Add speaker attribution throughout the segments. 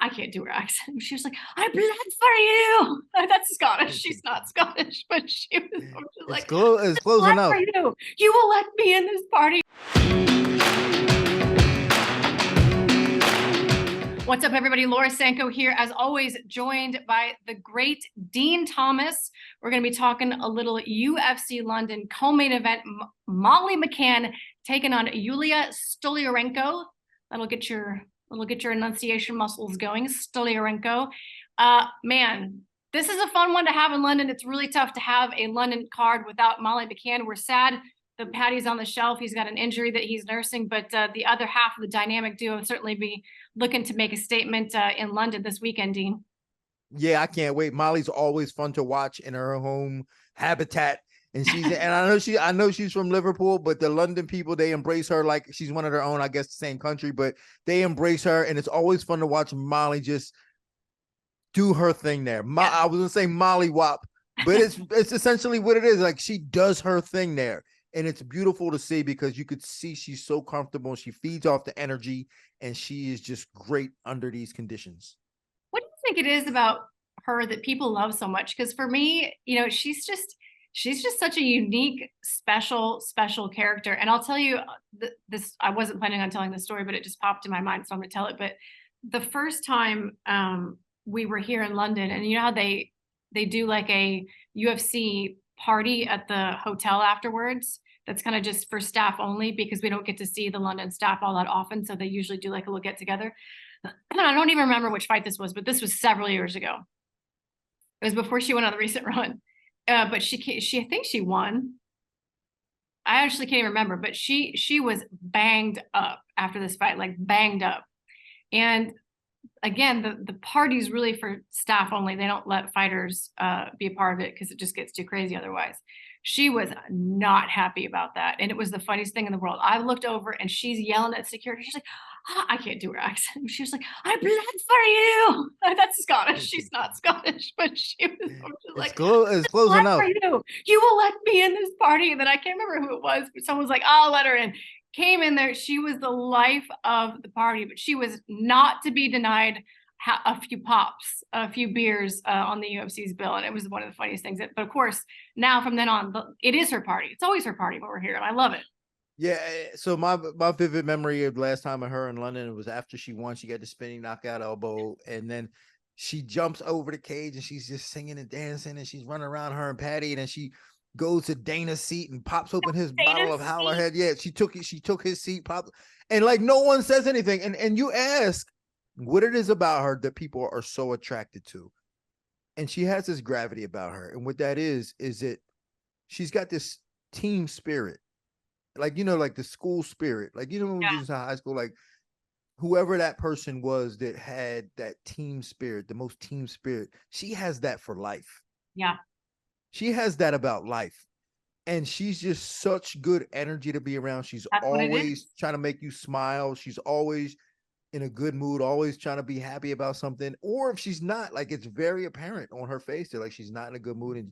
Speaker 1: I can't do her accent. She was like, I bled for you. That's Scottish. She's not Scottish, but she was like,
Speaker 2: It's close
Speaker 1: bled
Speaker 2: enough.
Speaker 1: for you. You will let me in this party. What's up, everybody? Laura Sanko here, as always, joined by the great Dean Thomas. We're going to be talking a little UFC London co-main event. Molly McCann taking on Julija Stoliarenko. That'll get your enunciation muscles going. Stoliarenko. Man, this is a fun one to have in London. It's really tough to have a London card without Molly McCann. We're sad the Paddy's on the shelf. He's got an injury that he's nursing, but the other half of the dynamic duo will certainly be looking to make a statement in London this weekend, Dean.
Speaker 2: Yeah, I can't wait. Molly's always fun to watch in her home habitat. And I know she's from Liverpool, but the London people, they embrace her like she's one of their own, I guess the same country, but they embrace her. And it's always fun to watch Molly just do her thing there. I was gonna say Molly Wop, but it's essentially what it is. Like, she does her thing there. And it's beautiful to see because you could see she's so comfortable. She feeds off the energy and she is just great under these conditions.
Speaker 1: What do you think it is about her that people love so much? Because for me, she's just such a unique, special character. And I'll tell you this, I wasn't planning on telling this story, but it just popped in my mind. So I'm going to tell it. But the first time we were here in London, and you know how they do like a UFC party at the hotel afterwards. That's kind of just for staff only because we don't get to see the London staff all that often. So they usually do like a little get together. And I don't even remember which fight this was, but this was several years ago. It was before she went on the recent run. But I think she won. I actually can't even remember, but she was banged up after this fight, like banged up. And again, the party's really for staff only. They don't let fighters be a part of it because it just gets too crazy otherwise. She was not happy about that. And it was the funniest thing in the world. I looked over and she's yelling at security. She's like, I can't do her accent. She was like, I bled for you. That's Scottish. She's not Scottish, but she was like,
Speaker 2: it's close enough.
Speaker 1: For you. You will let me in this party. And then I can't remember who it was, but someone was like, I'll let her in. Came in there. She was the life of the party, but she was not to be denied a few pops, a few beers on the UFC's bill. And it was one of the funniest things. But of course, now from then on, it is her party. It's always her party when we're here. And I love it.
Speaker 2: Yeah. So my vivid memory of last time of her in London, it was after she won. She got the spinning knockout elbow. And then she jumps over the cage and she's just singing and dancing. And she's running around her and Patty. And then she goes to Dana's seat and pops open his bottle of Howler Head. Yeah, she took his seat, popped, and like no one says anything. And you ask what it is about her that people are so attracted to. And she has this gravity about her. And what that is that she's got this team spirit. Like, like the school spirit. Like, when we was in high school, like whoever that person was that had that team spirit, the most team spirit, she has that for life.
Speaker 1: Yeah.
Speaker 2: She has that about life. And she's just such good energy to be around. She's always trying to make you smile. She's always in a good mood, always trying to be happy about something. Or if she's not, like, it's very apparent on her face that like she's not in a good mood.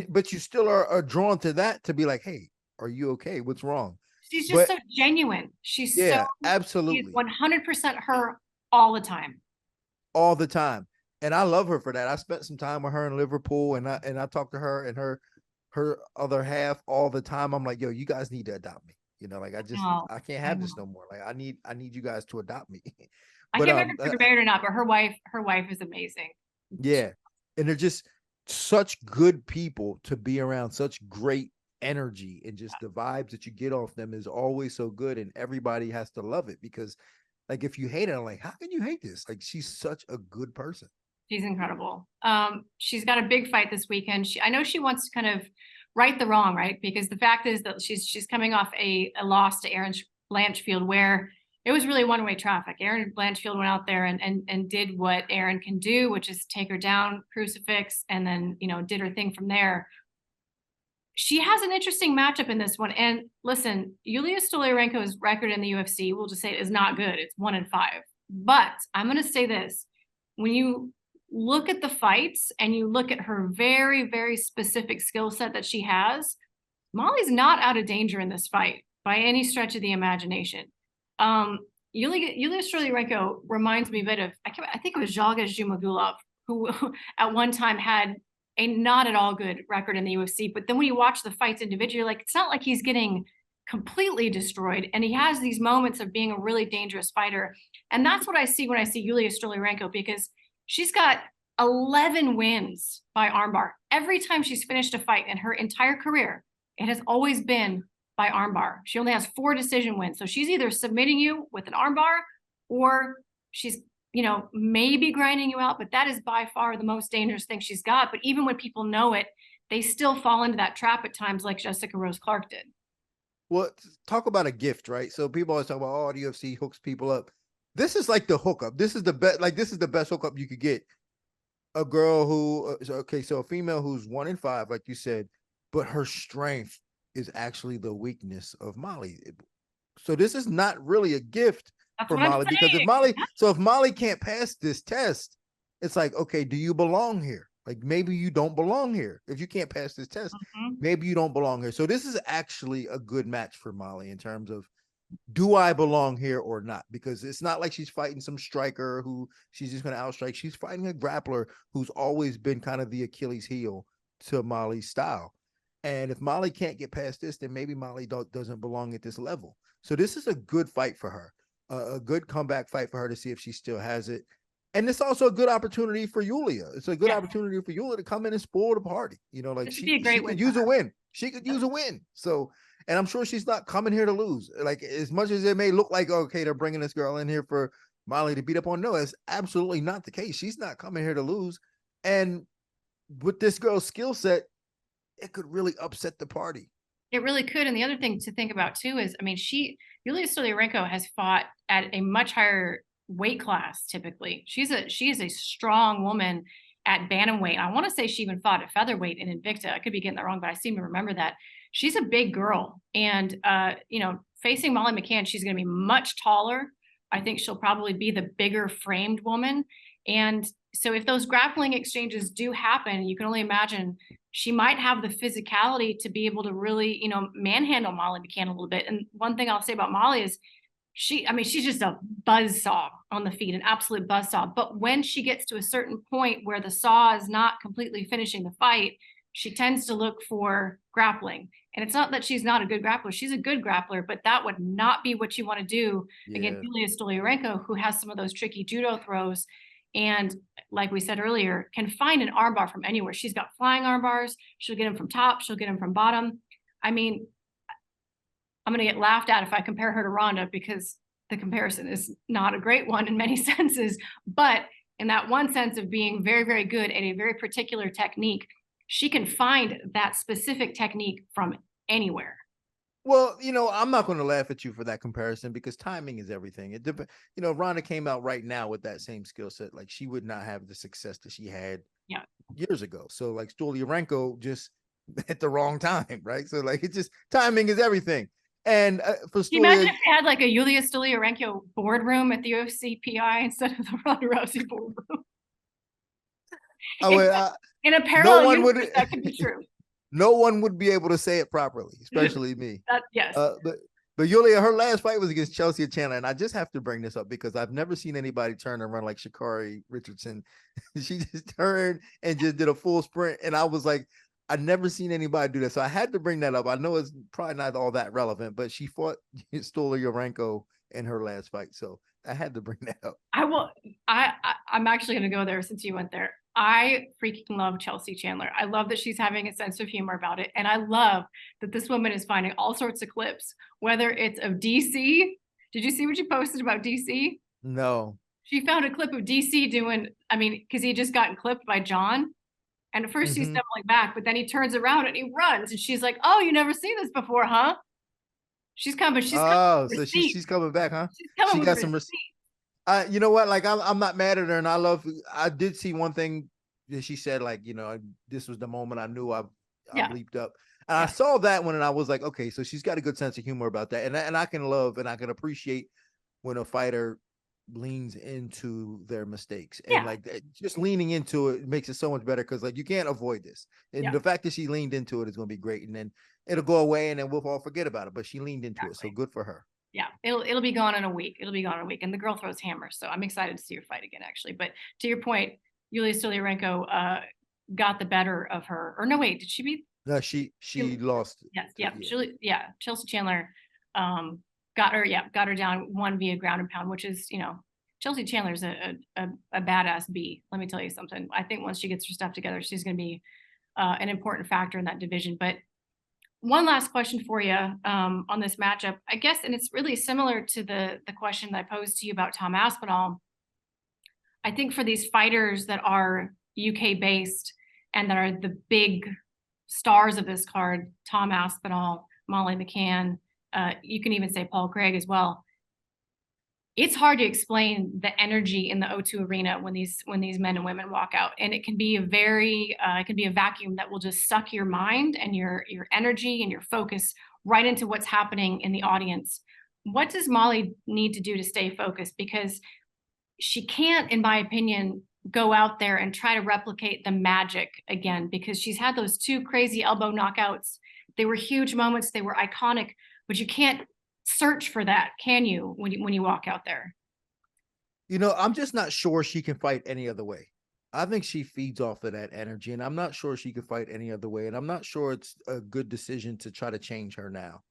Speaker 2: But you still are drawn to that, to be like, hey, are you okay? What's wrong?
Speaker 1: She's just so genuine. She's
Speaker 2: absolutely.
Speaker 1: She's 100% her all the time.
Speaker 2: All the time. And I love her for that. I spent some time with her in Liverpool, and I talked to her and her other half all the time. I'm like, yo, you guys need to adopt me. I can't have this no more. Like, I need you guys to adopt me.
Speaker 1: I can't remember if they're married or not, but her wife is amazing.
Speaker 2: Yeah. And they're just such good people to be around, such great energy, and just the vibes that you get off them is always so good. And everybody has to love it because, like, if you hate it, I'm like, how can you hate this? Like, she's such a good person.
Speaker 1: She's incredible. She's got a big fight this weekend. I know she wants to kind of right the wrong, right? Because the fact is that she's coming off a loss to Erin Blanchfield, where it was really one-way traffic. Erin Blanchfield went out there and did what Erin can do, which is take her down, crucifix, and then, did her thing from there. She has an interesting matchup in this one. And listen, Julija Stoliarenko's record in the UFC, we'll just say, is not good. It's 1-5. But I'm going to say this. When you look at the fights and you look at her very, very specific skill set that she has, Molly's not out of danger in this fight by any stretch of the imagination. Yulia Stoliarenko reminds me a bit of, I think it was Jalga Zhumagulov, who at one time had a not at all good record in the UFC. But then when you watch the fights individually, like, it's not like he's getting completely destroyed. And he has these moments of being a really dangerous fighter. And that's what I see when I see Yulia Stoliarenko, because she's got 11 wins by armbar. Every time she's finished a fight in her entire career, it has always been by armbar. She only has 4 decision wins. So she's either submitting you with an armbar, or she's, maybe grinding you out, but that is by far the most dangerous thing she's got. But even when people know it, they still fall into that trap at times, like Jessica Rose Clark did.
Speaker 2: Well, talk about a gift, right? So people always talk about, oh, the UFC hooks people up. This is like the hookup. This is the best, this is the best hookup you could get. A girl who, so a female who's 1-5, like you said, but her strength is actually the weakness of Molly. So this is not really a gift for Molly, because if Molly can't pass this test, it's like, okay, do you belong here? Like, maybe you don't belong here. If you can't pass this test, maybe you don't belong here. So this is actually a good match for Molly in terms of, do I belong here or not? Because it's not like she's fighting some striker who she's just going to outstrike. She's fighting a grappler who's always been kind of the Achilles heel to Molly's style. And if Molly can't get past this, then maybe Molly doesn't belong at this level. So this is a good fight for her, a good comeback fight for her to see if she still has it. And it's also a good opportunity for Yulia. It's a good opportunity for Yulia to come in and spoil the party. Like she could use a win. She could use a win. So, and I'm sure she's not coming here to lose. Like, as much as it may look like, okay, they're bringing this girl in here for Molly to beat up on. No, it's absolutely not the case. She's not coming here to lose. And with this girl's skill set, it could really upset the party.
Speaker 1: It really could. And the other thing to think about too is, Yulia Stoliarenko has fought at a much higher weight class. Typically, she is a strong woman at bantamweight. I want to say she even fought at featherweight in Invicta. I could be getting that wrong, but I seem to remember that. She's a big girl, and facing Molly McCann, she's going to be much taller. I think she'll probably be the bigger framed woman. And so if those grappling exchanges do happen, you can only imagine she might have the physicality to be able to really, manhandle Molly McCann a little bit. And one thing I'll say about Molly is she's just a buzzsaw on the feet, an absolute buzzsaw. But when she gets to a certain point where the saw is not completely finishing the fight, she tends to look for grappling. And it's not that she's not a good grappler. She's a good grappler, but that would not be what you want to do against Yulia Stoliarenko, who has some of those tricky judo throws. And like we said earlier, can find an armbar from anywhere. She's got flying armbars. She'll get them from top. She'll get them from bottom. I'm going to get laughed at if I compare her to Ronda, because the comparison is not a great one in many senses. But in that one sense of being very, very good at a very particular technique, she can find that specific technique from anywhere.
Speaker 2: Well, I'm not going to laugh at you for that comparison, because timing is everything. It depends. Ronda came out right now with that same skill set. Like, she would not have the success that she had years ago. So, like, Stoliarenko just at the wrong time, right? So, like, it's just, timing is everything. And for Stoliarenko,
Speaker 1: imagine if they had like a Yulia Stoliarenko boardroom at the UFC PI instead of the Ronda Rousey boardroom. In a parallel universe, that could be true.
Speaker 2: No one would be able to say it properly, especially me.
Speaker 1: Yes.
Speaker 2: But Yulia, her last fight was against Chelsea Chandler, and I just have to bring this up because I've never seen anybody turn and run like Sha'Carri Richardson. She just turned and just did a full sprint, and I was like, I've never seen anybody do that. So I had to bring that up. I know it's probably not all that relevant, but she fought Stoliarenko in her last fight, so I had to bring that up.
Speaker 1: I'm actually going to go there since you went there. I freaking love Chelsea Chandler. I love that she's having a sense of humor about it. And I love that this woman is finding all sorts of clips, whether it's of DC. Did you see what she posted about DC?
Speaker 2: No.
Speaker 1: She found a clip of DC because he had just gotten clipped by John. And at first he's stumbling back, but then he turns around and he runs. And she's like, oh, you never seen this before, huh? She's coming. She's
Speaker 2: she's coming back, huh?
Speaker 1: She's coming.
Speaker 2: She got some receipts. You know what? Like, I'm not mad at her, and I did see one thing that she said, like, this was the moment I knew I bleeped up. And I saw that one, and I was like, okay, so she's got a good sense of humor about that. And I can love and I can appreciate when a fighter leans into their mistakes. And like, just leaning into it makes it so much better, because like, you can't avoid this. And the fact that she leaned into it is going to be great. And then it'll go away, and then we'll all forget about it. But she leaned into it. So good for her.
Speaker 1: Yeah, it'll be gone in a week. It'll be gone in a week. And the girl throws hammers. So I'm excited to see her fight again, actually. But to your point, Yulia Stoliarenko got the better of her. Or no, wait, did she beat?
Speaker 2: No, she lost.
Speaker 1: Yes,
Speaker 2: To,
Speaker 1: yeah. Chelsea Chandler got her down one via ground and pound, which is, Chelsea Chandler's a badass B. Let me tell you something. I think once she gets her stuff together, she's going to be an important factor in that division. But one last question for you on this matchup, I guess, and it's really similar to the question that I posed to you about Tom Aspinall. I think for these fighters that are UK based and that are the big stars of this card, Tom Aspinall, Molly McCann, you can even say Paul Craig as well. It's hard to explain the energy in the O2 arena when these men and women walk out, and it can be a vacuum that will just suck your mind and your energy and your focus right into what's happening in the audience. What does Molly need to do to stay focused? Because she can't, in my opinion, go out there and try to replicate the magic again, because she's had those 2 crazy elbow knockouts. They were huge moments. They were iconic, but you can't search for that, can you, when you walk out there?
Speaker 2: I'm just not sure she can fight any other way. I think she feeds off of that energy, and I'm not sure she can fight any other way. And I'm not sure it's a good decision to try to change her now.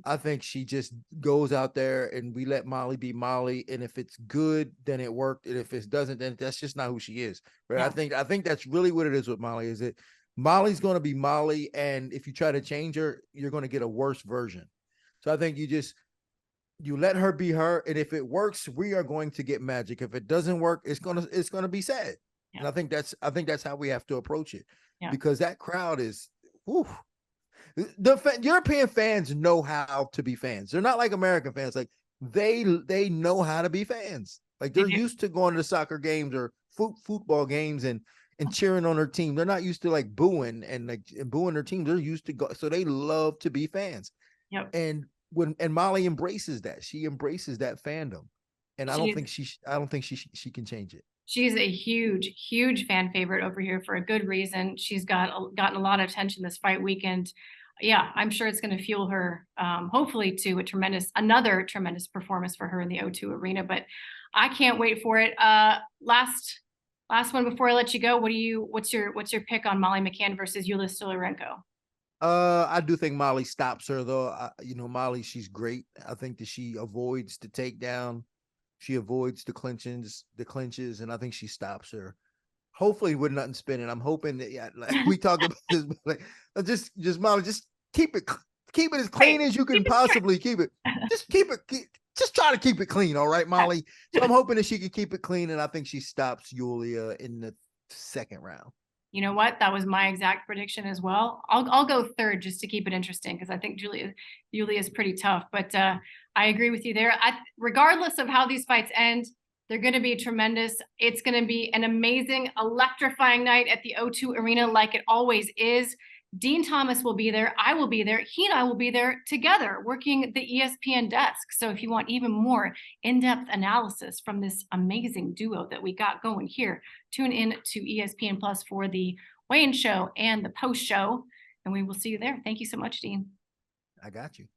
Speaker 2: I think she just goes out there and we let Molly be Molly. And if it's good, then it worked. And if it doesn't, then that's just not who she is. Right. Yeah. I think that's really what it is with Molly, is that Molly's going to be Molly. And if you try to change her, you're going to get a worse version. So I think you let her be her. And if it works, we are going to get magic. If it doesn't work, it's going to be sad. Yeah. And I think that's how we have to approach it, because that crowd is, whew. The European fans know how to be fans. They're not like American fans. Like they know how to be fans. Like they're used to going to soccer games or football games and cheering on their team. They're not used to like booing and booing their team. They're used to go. So they love to be fans. Yep. And Molly embraces that. She embraces that fandom. And I don't think she can change it.
Speaker 1: She's a huge fan favorite over here for a good reason. She's gotten a lot of attention this fight weekend. Yeah, I'm sure it's going to fuel her, hopefully, to another tremendous performance for her in the O2 arena. But I can't wait for it. Last one before I let you go. What's your pick on Molly McCann versus Julija Stoliarenko?
Speaker 2: I do think Molly stops her, though. Molly, she's great. I think that she avoids the takedown. She avoids the clinches, and I think she stops her. Hopefully with nothing spinning. I'm hoping that like we talked about this, but like just Molly, just keep it as clean as you can possibly keep it. Just try to keep it clean, all right, Molly. So I'm hoping that she can keep it clean, and I think she stops Yulia in the 2nd round.
Speaker 1: You know what? That was my exact prediction as well. I'll go 3rd just to keep it interesting, because I think Yulia is pretty tough. But I agree with you there. Regardless of how these fights end, they're going to be tremendous. It's going to be an amazing, electrifying night at the O2 Arena, like it always is. Dean Thomas will be there. I will be there. He and I will be there together working the ESPN desk. So if you want even more in-depth analysis from this amazing duo that we got going here, tune in to ESPN Plus for the weigh-in show and the post show, and we will see you there. Thank you so much, Dean.
Speaker 2: I got you.